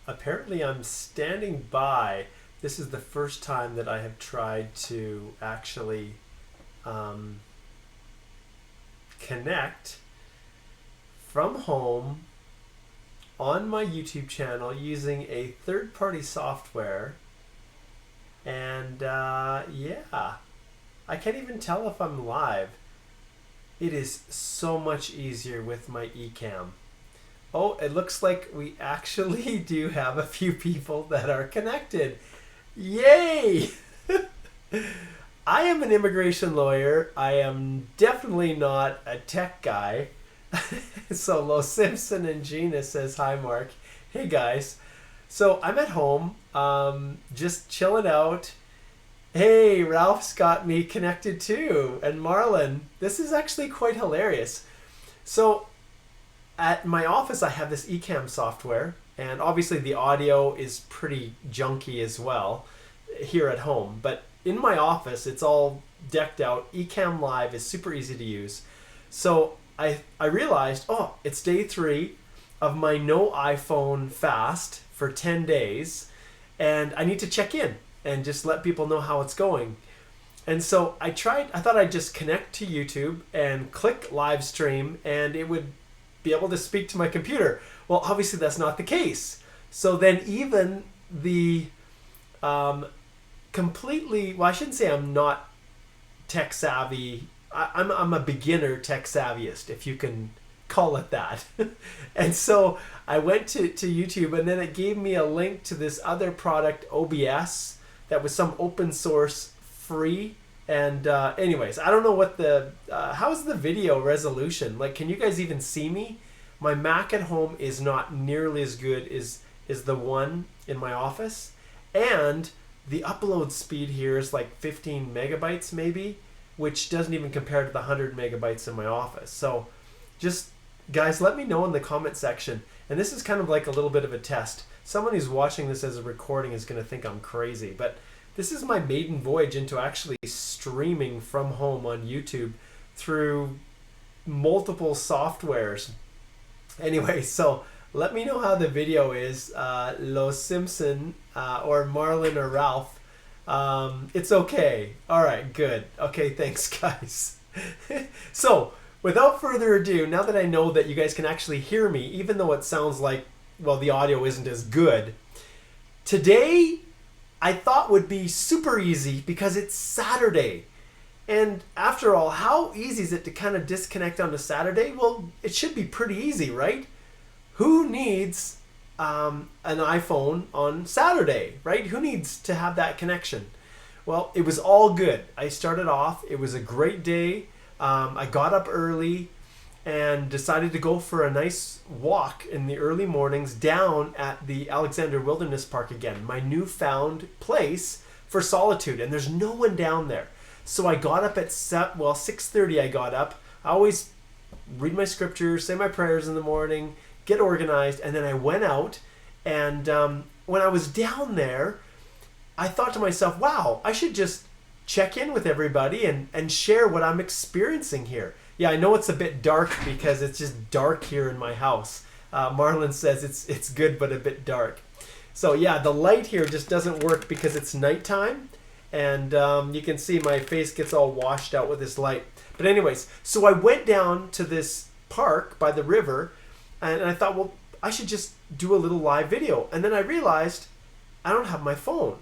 Apparently I'm standing by. This is the first time that I have tried to actually um, connect from home on my YouTube channel using a third-party software. And yeah, I can't even tell if I'm live. It is so much easier with my eCam. Oh, it looks like we actually do have a few people that are connected. Yay! I am an immigration lawyer. I am definitely not a tech guy. So Lo Simpson and Gina says, hi, Mark. Hey, guys. So I'm at home, just chilling out. Hey, Ralph's got me connected too. And Marlon, this is actually quite hilarious. So at my office, I have this eCam software, and obviously the audio is pretty junky as well here at home. But in my office, it's all decked out. eCam Live is super easy to use. So I realized, oh, it's day 3 of my no iPhone fast for 10 days, and I need to check in and just let people know how it's going. And so I thought I'd just connect to YouTube and click live stream, and it would be able to speak to my computer. Well, obviously that's not the case. So then even the completely, well, I shouldn't say I'm not tech savvy. I'm a beginner tech savvyist, if you can call it that. And so I went to YouTube, and then it gave me a link to this other product, OBS, that was some open source free. And anyways, I don't know what how's the video resolution? Like, can you guys even see me? My Mac at home is not nearly as good as the one in my office. And the upload speed here is like 15 megabytes maybe, which doesn't even compare to the 100 megabytes in my office. So just, guys, let me know in the comment section. And this is kind of like a little bit of a test. Someone who's watching this as a recording is going to think I'm crazy, but this is my maiden voyage into actually streaming from home on YouTube through multiple softwares. Anyway, so let me know how the video is, Lo Simpson or Marlon or Ralph. It's okay. All right, good. Okay, thanks, guys. So without further ado, now that I know that you guys can actually hear me, even though it sounds like, well, the audio isn't as good, today I thought would be super easy because it's Saturday. And after all, how easy is it to kind of disconnect on a Saturday? Well, it should be pretty easy, right? Who needs an iPhone on Saturday, right? Who needs to have that connection? Well, it was all good. I started off, it was a great day. I got up early and decided to go for a nice walk in the early mornings down at the Alexander Wilderness Park again, my newfound place for solitude, and there's no one down there. So I got up at 6:30 I got up. I always read my scriptures, say my prayers in the morning, get organized, and then I went out, and when I was down there, I thought to myself, wow, I should just check in with everybody and share what I'm experiencing here. Yeah, I know it's a bit dark because it's just dark here in my house. Marlon says it's good but a bit dark. So yeah, the light here just doesn't work because it's nighttime, and you can see my face gets all washed out with this light. But anyways, so I went down to this park by the river, and I thought, well, I should just do a little live video. And then I realized I don't have my phone.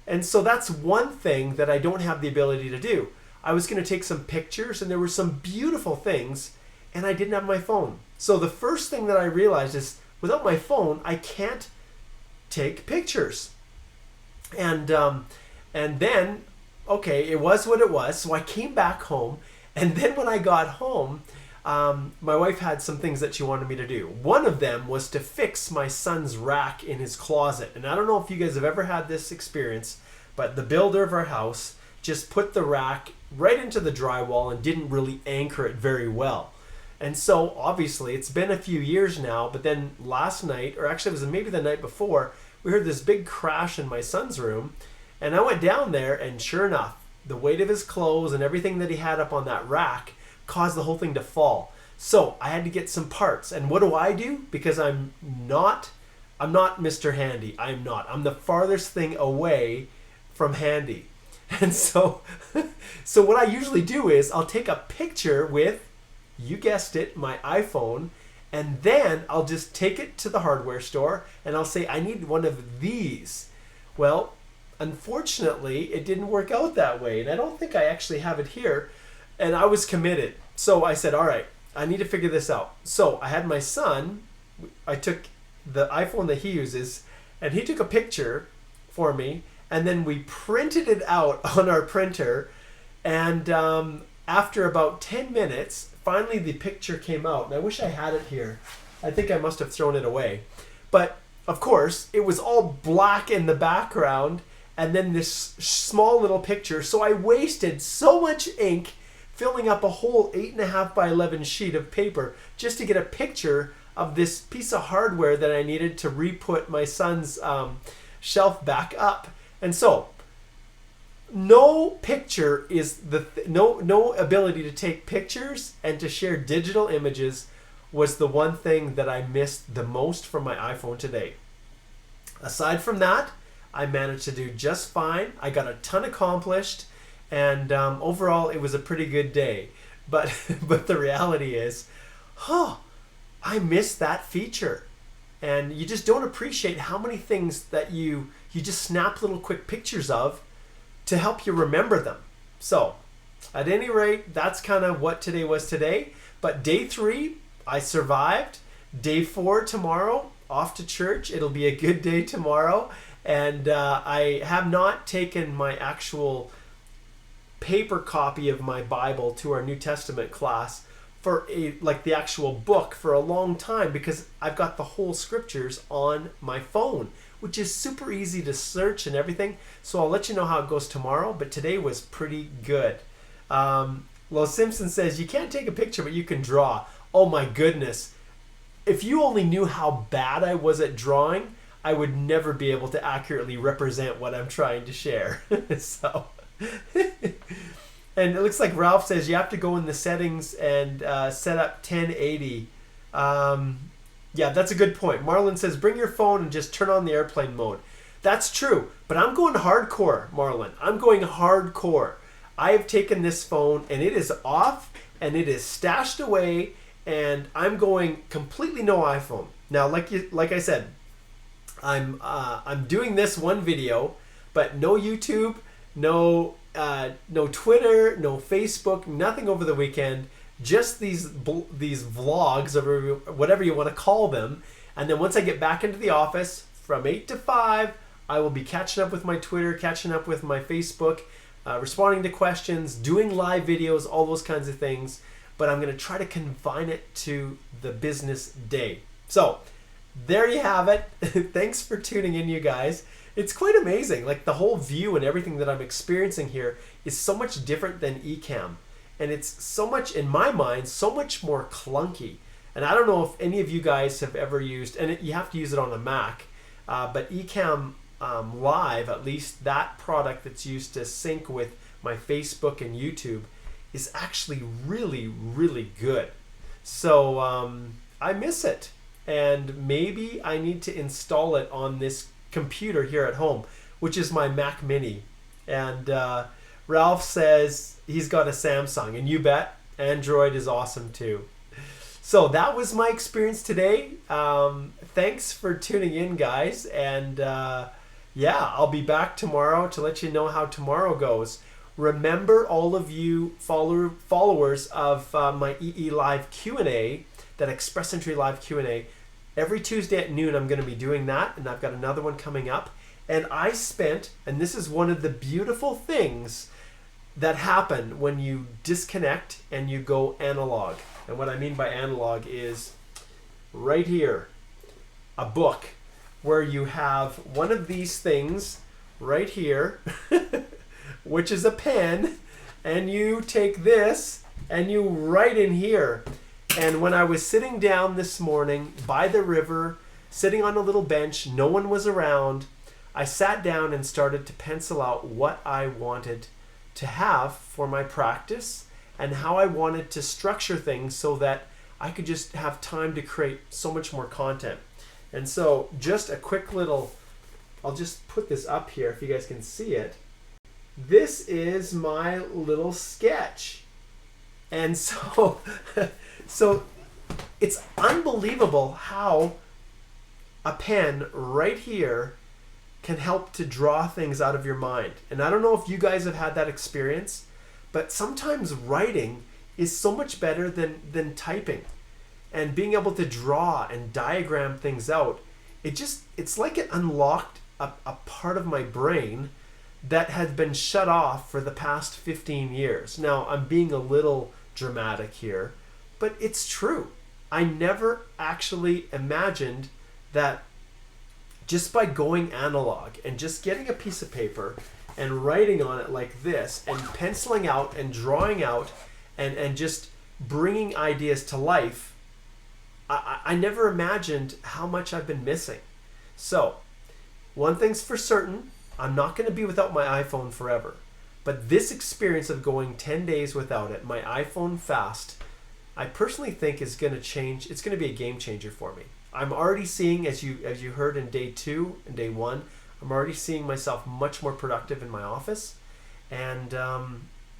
And so that's one thing that I don't have the ability to do. I was going to take some pictures, and there were some beautiful things, and I didn't have my phone. So the first thing that I realized is, without my phone, I can't take pictures. And then, okay, it was what it was. So I came back home, and then when I got home, my wife had some things that she wanted me to do. One of them was to fix my son's rack in his closet. And I don't know if you guys have ever had this experience, but the builder of our house just put the rack right into the drywall and didn't really anchor it very well. And so obviously it's been a few years now, but then last night, or actually it was maybe the night before, we heard this big crash in my son's room, and I went down there, and sure enough, the weight of his clothes and everything that he had up on that rack caused the whole thing to fall. So I had to get some parts. And what do? Because I'm not I'm not Mr. Handy. I'm not. I'm the farthest thing away from handy. And so, so what I usually do is I'll take a picture with, you guessed it, my iPhone, and then I'll just take it to the hardware store and I'll say, I need one of these. Well, unfortunately, it didn't work out that way. And I don't think I actually have it here. And I was committed. So I said, all right, I need to figure this out. So I had my son, I took the iPhone that he uses, and he took a picture for me, and then we printed it out on our printer. And after about 10 minutes, finally the picture came out. And I wish I had it here. I think I must have thrown it away. But of course, it was all black in the background, and then this small little picture. So I wasted so much ink filling up a whole 8.5 by 11 sheet of paper just to get a picture of this piece of hardware that I needed to re-put my son's shelf back up. And so, no picture is no ability to take pictures and to share digital images was the one thing that I missed the most from my iPhone today. Aside from that, I managed to do just fine. I got a ton accomplished, and overall, it was a pretty good day. But the reality is, I missed that feature. And you just don't appreciate how many things that you just snap little quick pictures of to help you remember them. So, at any rate, that's kind of what today was today. But day 3, I survived. Day 4 tomorrow, off to church. It'll be a good day tomorrow. And I have not taken my actual paper copy of my Bible to our New Testament class for the actual book for a long time, because I've got the whole scriptures on my phone, which is super easy to search and everything. So I'll let you know how it goes tomorrow, but today was pretty good. Well, Simpson says, you can't take a picture, but you can draw. Oh my goodness. If you only knew how bad I was at drawing, I would never be able to accurately represent what I'm trying to share. So... And it looks like Ralph says you have to go in the settings and set up 1080. Yeah, that's a good point. Marlon says bring your phone and just turn on the airplane mode. That's true, but I'm going hardcore, Marlon. I'm going hardcore. I have taken this phone and it is off and it is stashed away, and I'm going completely no iPhone. Now, like I said, I'm doing this one video, but no YouTube, no Twitter, no Facebook, nothing over the weekend. Just these vlogs, or whatever you want to call them. And then once I get back into the office from 8 to 5, I will be catching up with my Twitter, catching up with my Facebook, responding to questions, doing live videos, all those kinds of things. But I'm going to try to confine it to the business day. So there you have it. Thanks for tuning in, you guys. It's quite amazing. Like, the whole view and everything that I'm experiencing here is so much different than Ecamm. And it's so much, in my mind, so much more clunky. And I don't know if any of you guys have ever used, and you have to use it on a Mac, but Ecamm Live, at least that product that's used to sync with my Facebook and YouTube, is actually really, really good. So I miss it. And maybe I need to install it on this computer here at home, which is my Mac Mini. And Ralph says he's got a Samsung, and you bet, Android is awesome too. So that was my experience today. Thanks for tuning in, guys. And yeah, I'll be back tomorrow to let you know how tomorrow goes. Remember, all of you followers of my EE Live Q&A, that Express Entry Live Q&A, every Tuesday at noon I'm going to be doing that, and I've got another one coming up. And I spent, and this is one of the beautiful things that happen when you disconnect and you go analog. And what I mean by analog is right here, a book where you have one of these things right here, which is a pen, and you take this and you write in here. And when I was sitting down this morning by the river, sitting on a little bench, no one was around, I sat down and started to pencil out what I wanted to have for my practice and how I wanted to structure things so that I could just have time to create so much more content. And so just a quick little, I'll just put this up here if you guys can see it. This is my little sketch. And so, so it's unbelievable how a pen right here can help to draw things out of your mind. And I don't know if you guys have had that experience, but sometimes writing is so much better than typing. And being able to draw and diagram things out, it's like it unlocked a part of my brain that had been shut off for the past 15 years. Now, I'm being a little dramatic here, but it's true. I never actually imagined that just by going analog and just getting a piece of paper and writing on it like this and penciling out and drawing out and just bringing ideas to life, I never imagined how much I've been missing. So, one thing's for certain, I'm not going to be without my iPhone forever. But this experience of going 10 days without it, my iPhone fast, I personally think is going to change. It's going to be a game changer for me. I'm already seeing, as you heard in day 2 and day 1, I'm already seeing myself much more productive in my office. And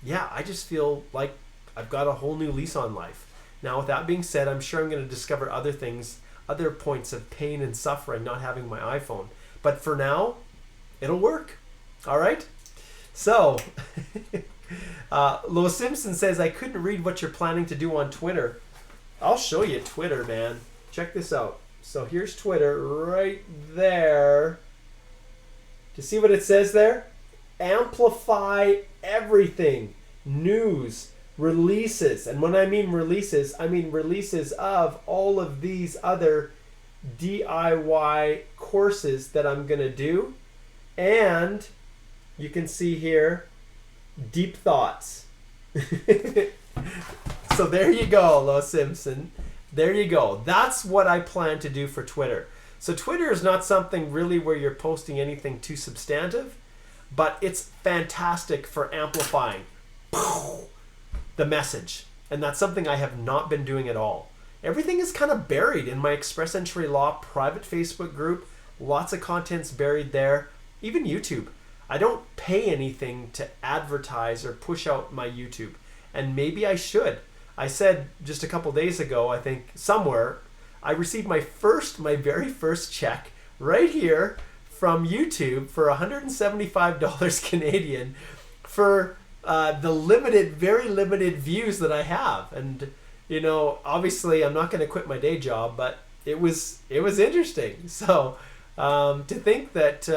yeah, I just feel like I've got a whole new lease on life. Now, with that being said, I'm sure I'm going to discover other things, other points of pain and suffering not having my iPhone. But for now, it'll work. All right? So, Lo Simpson says, I couldn't read what you're planning to do on Twitter. I'll show you Twitter, man. Check this out. So here's Twitter right there. Do you see what it says there? Amplify everything. News, releases. And when I mean releases of all of these other DIY courses that I'm going to do. And you can see here, deep thoughts. So there you go, Lo Simpson. There you go. That's what I plan to do for Twitter. So Twitter is not something really where you're posting anything too substantive, but it's fantastic for amplifying the message. And that's something I have not been doing at all. Everything is kind of buried in my Express Entry Law private Facebook group. Lots of content's buried there. Even YouTube. I don't pay anything to advertise or push out my YouTube. And maybe I should. I said just a couple days ago, I think somewhere, I received my very first check right here from YouTube for $175 Canadian for the very limited views that I have. And you know, obviously I'm not going to quit my day job, but it was interesting. So to think that,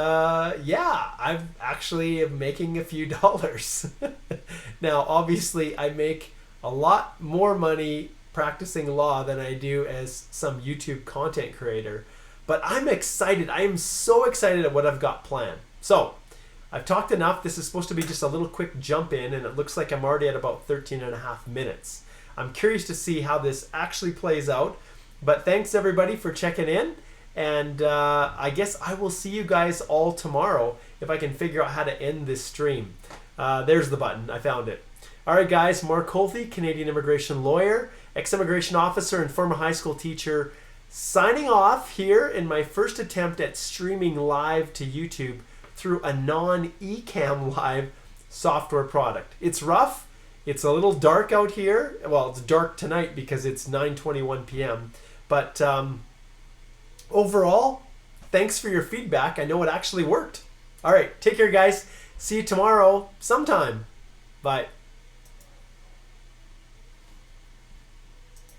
yeah, I'm actually making a few dollars. Now, obviously I make a lot more money practicing law than I do as some YouTube content creator. But I'm excited. I am so excited at what I've got planned. So I've talked enough. This is supposed to be just a little quick jump in, and it looks like I'm already at about 13 and a half minutes. I'm curious to see how this actually plays out. But thanks everybody for checking in. And I guess I will see you guys all tomorrow if I can figure out how to end this stream. There's the button. I found it. All right, guys. Mark Colthy, Canadian immigration lawyer, ex-immigration officer, and former high school teacher, signing off here in my first attempt at streaming live to YouTube through a non-eCam live software product. It's rough. It's a little dark out here. Well, it's dark tonight because it's 9:21 p.m. But overall, thanks for your feedback. I know it actually worked. All right, take care, guys. See you tomorrow sometime. Bye.